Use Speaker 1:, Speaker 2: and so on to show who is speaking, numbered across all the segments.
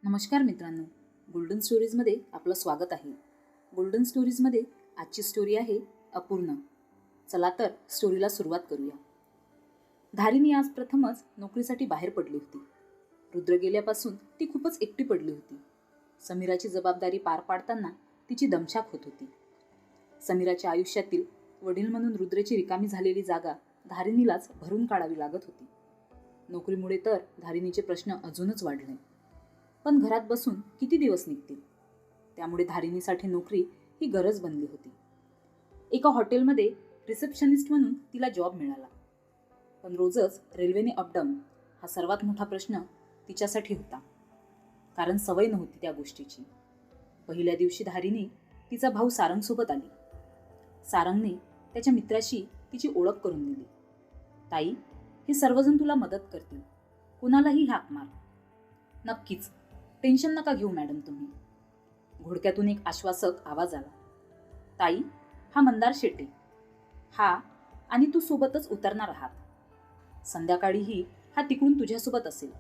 Speaker 1: नमस्कार मित्रांनो, गोल्डन स्टोरीजमध्ये आपलं स्वागत आहे. गोल्डन स्टोरीजमध्ये आजची स्टोरी आहे अपूर्ण. चला तर स्टोरीला सुरुवात करूया. धारिणी आज प्रथमच नोकरीसाठी बाहेर पडली होती. रुद्र गेल्यापासून ती खूपच एकटी पडली होती. समीराची जबाबदारी पार पाडताना तिची दमछाक होत होती. समीराच्या आयुष्यातील वडील म्हणून रुद्रची रिकामी झालेली जागा धारिणीलाच भरून काढावी लागत होती. नोकरीमुळे तर धारिणीचे प्रश्न अजूनच वाढले. पण घरात बसून किती दिवस निघतील? त्यामुळे धारिणीसाठी नोकरी ही गरज बनली होती. एका हॉटेलमध्ये रिसेप्शनिस्ट म्हणून तिला जॉब मिळाला. पण रोजच रेल्वेने अपडाऊन हा सर्वात मोठा प्रश्न तिच्यासाठी होता. कारण सवय नव्हती त्या गोष्टीची. पहिल्या दिवशी धारिणी तिचा भाऊ सारंगसोबत आली. सारंगने त्याच्या मित्राशी तिची ओळख करून दिली. ताई, हे सर्वजण तुला मदत करतील, कुणालाही हाक मार. नक्कीच, टेन्शन नका घेऊ मॅडम तुम्ही. घोडक्यातून एक आश्वासक आवाज आला. ताई, हा मंदार शेटे. हा आणि तू सोबतच उतरणार आहात. संध्याकाळीही हा तिकडून तुझ्यासोबत असेल.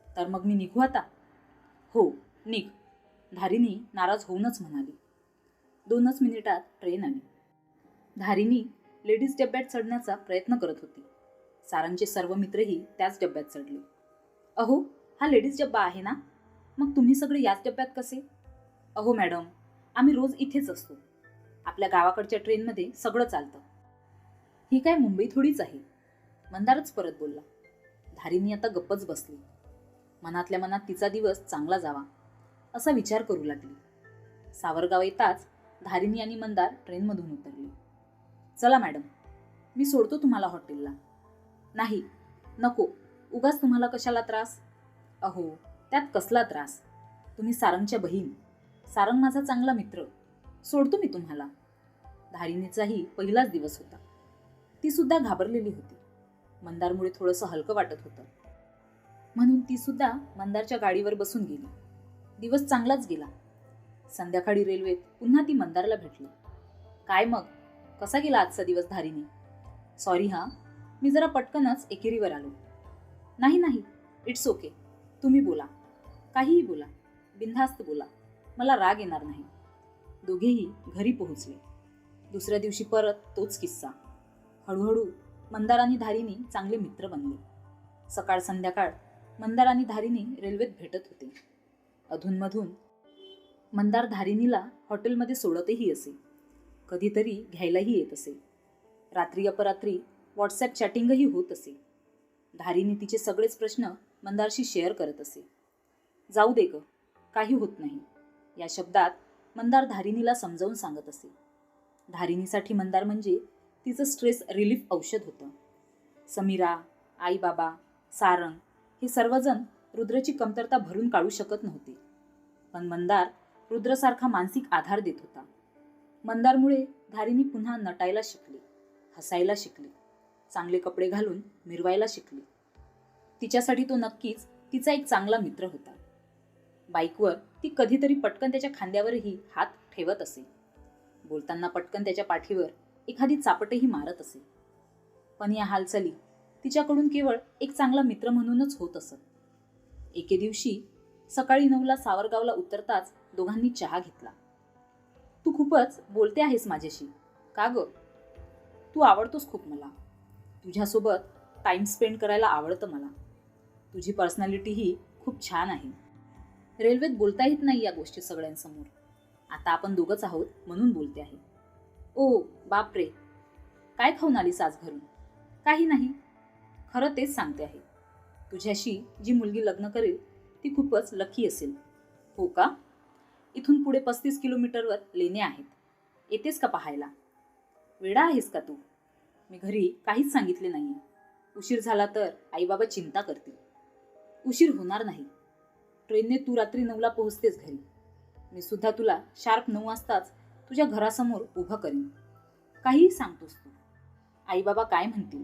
Speaker 1: तर मग मी निघू आता? हो, निघ, धारिणी नाराज होऊनच म्हणाली. 2च मिनिटात ट्रेन आली. धारिणी लेडीज डब्यात चढण्याचा प्रयत्न करत होती. सारंगचे सर्व मित्रही त्याच डब्यात चढले. अहो, हा लेडीज डब्बा आहे ना? मग तुम्ही सगळे याच डब्यात कसे? अहो मॅडम, आम्ही रोज इथेच असतो. आपल्या गावाकडच्या ट्रेनमध्ये सगळं चालतं. ही काय मुंबई थोडीच आहे, मंदारच परत बोलला. धारिणी आता गप्पच बसली. मनातल्या मनात तिचा दिवस चांगला जावा असा विचार करू लागली. सावरगाव येताच धारिणी आणि मंदार ट्रेनमधून उतरले. चला मॅडम, मी सोडतो तुम्हाला हॉटेलला. नाही, नको, उगाच तुम्हाला कशाला त्रास? अहो, त्यात कसला त्रास? तुम्ही सारंगच्या बहीण, सारंग माझा चांगला मित्र, सोडतो मी तुम्हाला. धारिणीचाही पहिलाच दिवस होता. ती सुद्धा घाबरलेली होती. मंदारमुळे थोडंसं हलकं वाटत होतं म्हणून ती सुद्धा मंदारच्या गाडीवर बसून गेली. दिवस चांगलाच गेला. संध्याकाळी रेल्वेत पुन्हा ती मंदारला भेटली. काय मग, कसा गेला आजचा दिवस धारिणी? सॉरी हां, मी जरा पटकनच एकेरीवर आलो. नाही, इट्स ओके, तुम्ही बोला, काहीही बोला, बिनधास्त बोला, मला राग येणार नाही. दोघेही घरी पोहोचले. दुसऱ्या दिवशी परत तोच किस्सा. हळूहळू मंदार आणि धारिणी चांगले मित्र बनले. सकाळ संध्याकाळ मंदार आणि धारिणी रेल्वेत भेटत होते. अधूनमधून मंदार धारिणीला हॉटेलमध्ये सोडतही असे, कधीतरी घ्यायलाही येत असे. रात्री अपरात्री व्हॉट्सॲप चॅटिंगही होत असे. धारिणी तिचे सगळेच प्रश्न मंदारशी शेअर करत असे. जाऊ दे ग, काही होत नाही, या शब्दात मंदार धारिणीला समजावून सांगत असे. धारिणीसाठी मंदार म्हणजे तिचं स्ट्रेस रिलीफ औषध होतं. समीरा, आई बाबा, सारंग हे सर्वजण रुद्रची कमतरता भरून काढू शकत नव्हते. पण मंदार रुद्रसारखा मानसिक आधार देत होता. मंदारमुळे धारिणी पुन्हा नटायला शिकली, हसायला शिकली, चांगले कपडे घालून मिरवायला शिकली. तिच्यासाठी तो नक्कीच तिचा एक चांगला मित्र होता. बाईकवर ती कधीतरी पटकन त्याच्या खांद्यावरही हात ठेवत असे. बोलताना पटकन त्याच्या पाठीवर एखादी चापटही मारत असे. पण या हालचाली तिच्याकडून केवळ एक चांगला मित्र म्हणूनच होत असत. एके दिवशी सकाळी 9ला सावरगावला उतरताच दोघांनी चहा घेतला. तू खूपच बोलते आहेस माझ्याशी, का ग? तू आवडतोस खूप मला. तुझ्यासोबत टाइम स्पेंड करायला आवडतं मला. तुझी पर्सनॅलिटीही खूप छान आहे. रेल्वेत बोलता येत नाही या गोष्टी सगळ्यांसमोर. आता आपण दोघंच आहोत म्हणून बोलते आहे. ओ बापरे, काय खाऊन आलीस आज घरून? काही नाही, खरं तेच सांगते आहे. तुझ्याशी जी मुलगी लग्न करेल ती खूपच लकी असेल. हो का? इथून पुढे 35 किलोमीटरवर लेण्या आहेत, येतेस का पाहायला? वेडा आहेस का तू? मी घरी काहीच सांगितले नाहीये. उशीर झाला तर आईबाबा चिंता करतील. उशीर होणार नाही. ट्रेनने तू रात्री 9ला पोहोचतेस घरी. मी सुद्धा तुला शार्प 9 वाजताच तुझ्या घरासमोर उभं करीन. काहीही सांगतोस तू. आईबाबा काय म्हणतील?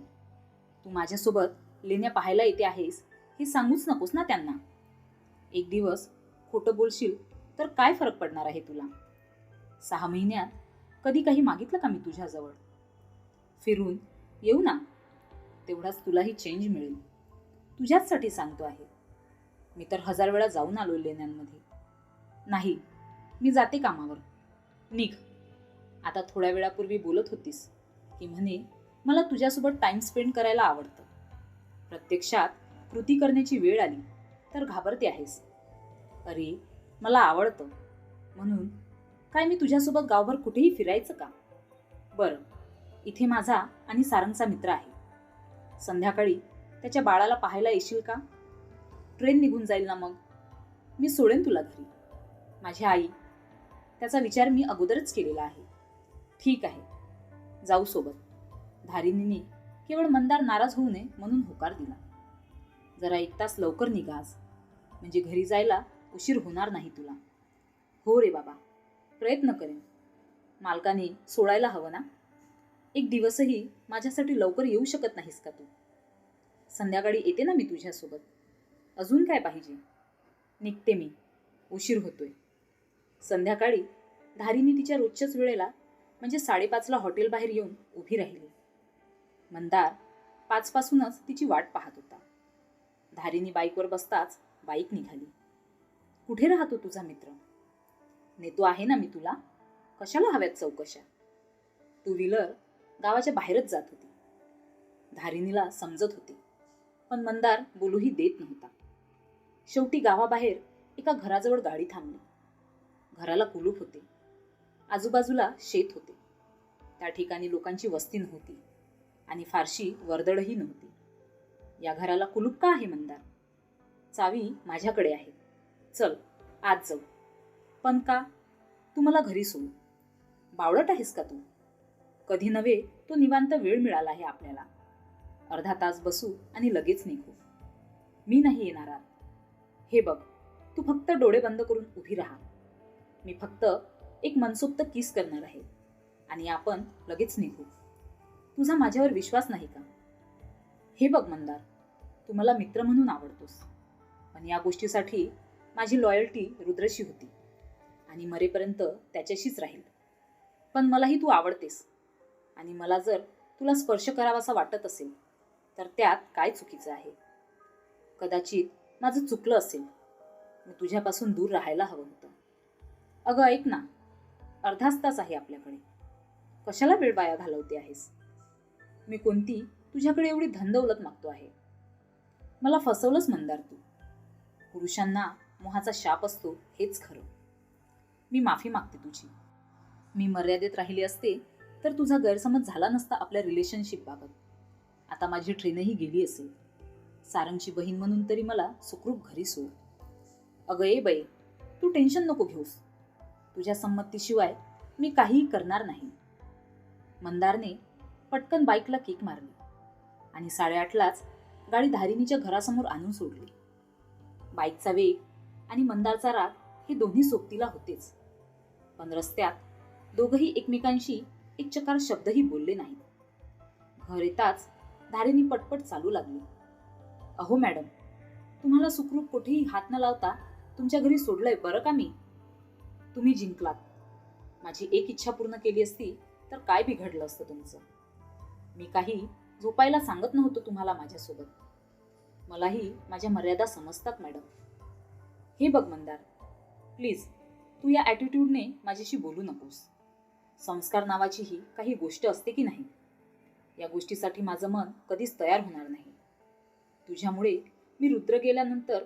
Speaker 1: तू माझ्यासोबत लेण्या पाहायला येते आहेस हे सांगूच नकोस ना त्यांना. एक दिवस खोटं बोलशील तर काय फरक पडणार आहे तुला? 6 महिन्यात कधी काही मागितलं का मी तुझ्याजवळ? फिरून येऊ ना, तेवढाच तुलाही चेंज मिळेल. तुझ्याचसाठी सांगतो आहे. मी तर 1000 वेळा जाऊन आलो लेण्यांमध्ये. नाही, मी जाते कामावर. निघ. आता थोड्या वेळापूर्वी बोलत होतीस की म्हणे मला तुझ्यासोबत टाइम स्पेंड करायला आवडतं. प्रत्यक्षात कृती करण्याची वेळ आली तर घाबरते आहेस. अरे, मला आवडतं म्हणून काय मी तुझ्यासोबत गावभर कुठेही फिरायचं का? बरं, इथे माझा आणि सारंगचा मित्र आहे. संध्याकाळी त्याच्या बाळाला पाहायला येशील का? ट्रेन निघून जाईल ना मग. मी सोडेन तुला घरी. माझी आई, त्याचा विचार मी अगोदरच केलेला आहे. ठीक आहे, जाऊ सोबत. धारिणीने केवळ मंदार नाराज होऊ नये म्हणून होकार दिला. जरा 1 तास लवकर निघास, म्हणजे घरी जायला उशीर होणार नाही तुला. हो रे बाबा, प्रयत्न करेन. मालकाने सोडायला हवं ना. 1 दिवसही माझ्यासाठी लवकर येऊ शकत नाहीस का तू? संध्याकाळी येते ना मी तुझ्यासोबत. अजून काय पाहिजे? निघते मी, उशीर होतोय. संध्याकाळी धारिणी तिच्या रोजच्याच वेळेला म्हणजे 5:30ला हॉटेलबाहेर येऊन उभी राहिली. मंदार 5 पासूनच तिची वाट पाहत होता. धारिणी बाईकवर बसताच बाईक निघाली. कुठे राहतो तुझा मित्र? नेतो आहे ना मी तुला. कशाला हव्यात चौकशा? 2 व्हीलर गावाच्या बाहेरच जात होती. धारिणीला समजत होते, पण मंदार बोलूही देत नव्हता. शेवटी गावाबाहेर एका घराजवळ गाडी थांबली. घराला कुलूप होते. आजूबाजूला शेत होते. त्या ठिकाणी लोकांची वस्ती नव्हती आणि फारशी वर्दळही नव्हती. या घराला कुलूप का आहे मंदार? चावी माझ्याकडे आहे. चल, आज जाऊ. पण का? तू मला घरी सोड. बावळट आहेस का तू? कधी नव्हे तो निवांत वेळ मिळाला आहे आपल्याला. अर्धा तास बसू आणि लगेच निघू. मी नाही येणार आत. हे बघ, तू फक्त डोळे बंद करून उभी राहा. मी फक्त एक मनसोक्त किस करणार आहे आणि आपण लगेच निघू. तुझा माझ्यावर विश्वास नाही का? हे बघ मंदार, तू मला मित्र म्हणून आवडतोस, पण या गोष्टीसाठी माझी लॉयल्टी रुद्रशी होती आणि मरेपर्यंत त्याच्याशीच राहील. पण मलाही तू आवडतेस आणि मला जर तुला स्पर्श करावासा वाटत असेल तर त्यात काय चुकीचं आहे? कदाचित माझं चुकलं असेल. मी तुझ्यापासून दूर राहायला हवं होतं. अगं ऐक ना, अर्धाच तास आहे आपल्याकडे. कशाला वेळ वाया घालवते आहेस? मी कोणती तुझ्याकडे एवढी धनदौलत मागतो आहे? मला फसवलंच मंदार तू. पुरुषांना मोहाचा शाप असतो हेच खरं. मी माफी मागते तुझी. मी मर्यादेत राहिली असते तर तुझा गैरसमज झाला नसता आपल्या रिलेशनशिप बाबत. आता माझी ट्रेनही गेली असेल. सारंगची बहीण म्हणून तरी मला सुखरूप घरी सोड. अगं ए बाई, तू टेन्शन नको घेऊस. तुझ्या संमतीशिवाय मी काहीही करणार नाही. मंदारने पटकन बाईकला किक मारली आणि 8:30लाच गाडी धारिणीच्या घरासमोर आणून सोडली. बाईकचा वेग आणि मंदारचा राग हे दोन्ही सोबतीला होतेच, पण रस्त्यात दोघंही एकमेकांशी एक चकार शब्दही बोलले नाहीत. घर येताच धारिणी पटपट चालू लागली. अहो मॅडम, तुम्हाला सुखरूप कुठेही हात न लावता तुमच्या घरी सोडलंय बरं का मी. तुम्ही जिंकलात. माझी एक इच्छा पूर्ण केली असती तर काय बिघडलं असतं तुमचं? मी काही झोपायला सांगत नव्हतो तुम्हाला माझ्यासोबत. मलाही माझ्या मर्यादा समजतात मॅडम. हे बघ मंदार, प्लीज तू या ॲटिट्यूडने माझ्याशी बोलू नकोस. संस्कार नावाची ही काही गोष्ट असते की नाही? या गोष्टीसाठी माझं मन कधीच तयार होणार नाही. तुझ्यामुळे मी रुद्र गेल्यानंतर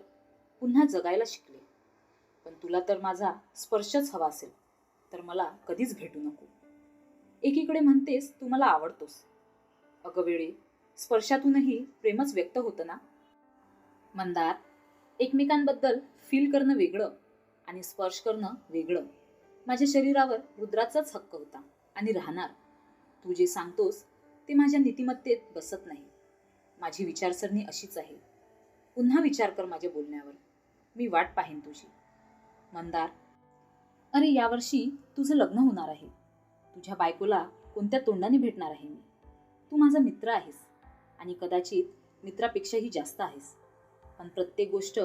Speaker 1: पुन्हा जगायला शिकले. पण तुला तर माझा स्पर्शच हवा असेल तर मला कधीच भेटू नको. एकीकडे म्हणतेस तू मला आवडतोस. अगं वेळे, स्पर्शातूनही प्रेमच व्यक्त होतं ना. मंदार, एकमेकांबद्दल फील करणं वेगळं आणि स्पर्श करणं वेगळं. माझ्या शरीरावर रुद्राचाच हक्क होता आणि राहणार. तू जे सांगतोस ते माझ्या नीतिमत्तेत बसत नाही. माझी विचारसरणी अशीच आहे. पुन्हा विचार कर माझ्या बोलण्यावर. मी वाट पाहीन तुझी. मंदार, अरे यावर्षी तुझं लग्न होणार आहे. तुझ्या बायकोला कोणत्या तोंडाने भेटणार आहे मी? तू माझा मित्र आहेस आणि कदाचित मित्रापेक्षाही जास्त आहेस. पण प्रत्येक गोष्ट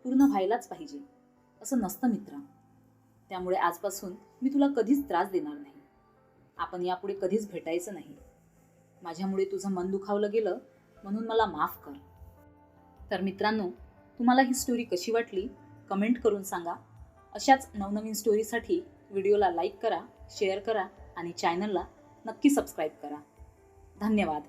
Speaker 1: पूर्ण व्हायलाच पाहिजे असं नसतं मित्रा. त्यामुळे आजपासून मी तुला कधीच त्रास देणार नाही. आपण यापुढे कधीच भेटायचं नाही. माझ्यामुळे तुझं मन दुखावलं गेलं म्हणून मला माफ कर. तर मित्रांनो, तुम्हाला ही स्टोरी कशी वाटली कमेंट करून सांगा. अशाच नवनवीन स्टोरीसाठी व्हिडिओला लाईक करा, शेअर करा आणि चॅनलला नक्की सबस्क्राईब करा. धन्यवाद.